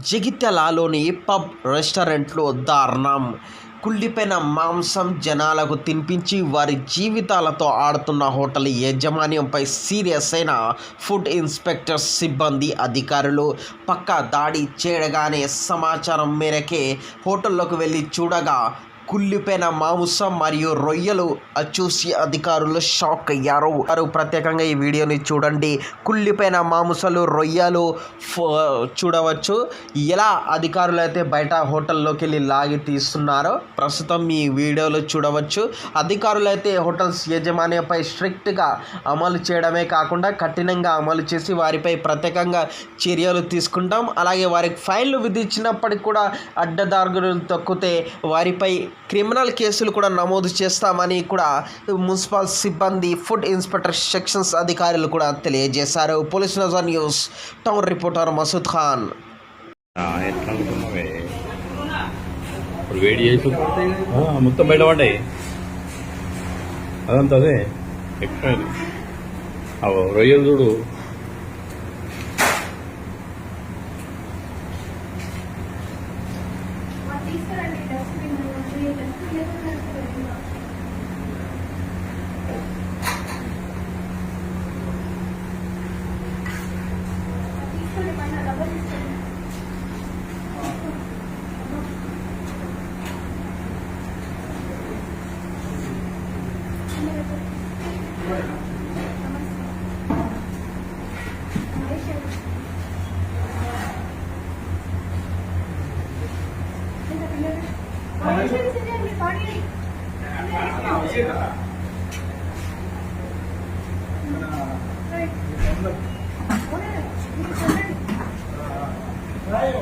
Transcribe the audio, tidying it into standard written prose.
జగిత్యాలలోని pub రెస్టారెంట్లో దారుణం. కుళ్ళిపోయిన మాంసం జనాలకు తినిపించి వారి జీవితాలతో ఆడుతున్న హోటల్ యాజమాన్యంపై సీరియస్ అయిన ఫుడ్ ఇన్స్పెక్టర్ సిబ్బంది అధికారులు. పక్కా దాడి చేయగానే సమాచారం మేరకే హోటల్లోకి వెళ్ళి చూడగా కుళ్ళిపోయిన మాంసం మరియు రొయ్యలు చూసి అధికారులు షాక్ అయ్యారు. ప్రత్యేకంగా ఈ వీడియోని చూడండి. కుళ్ళిపోయిన మాంసాలు రొయ్యలు చూడవచ్చు. ఎలా అధికారులు అయితే బయట హోటల్లోకి వెళ్ళి లాగి తీస్తున్నారో ప్రస్తుతం ఈ వీడియోలో చూడవచ్చు. అధికారులు అయితే హోటల్స్ యాజమాన్యంపై స్ట్రిక్ట్గా అమలు చేయడమే కాకుండా కఠినంగా అమలు చేసి వారిపై ప్రత్యేకంగా చర్యలు తీసుకుంటాం. అలాగే వారికి ఫైన్లు విధించినప్పటికీ కూడా అడ్డదారులు తొక్కితే వారిపై క్రిమినల్ కేసులు కూడా నమోదు చేస్తామని కూడా మున్సిపల్ సిబ్బంది ఫుడ్ ఇన్స్పెక్టర్ సెక్షన్స్ అధికారులు కూడా తెలియజేశారు. Police Nazar news town reporter Masood Khan. వేడి చేసి మొత్తం బయట పడ్డాయి. అదంతా అదే ఎక్స్ట్రా రొయ్యలు చూడు. Right.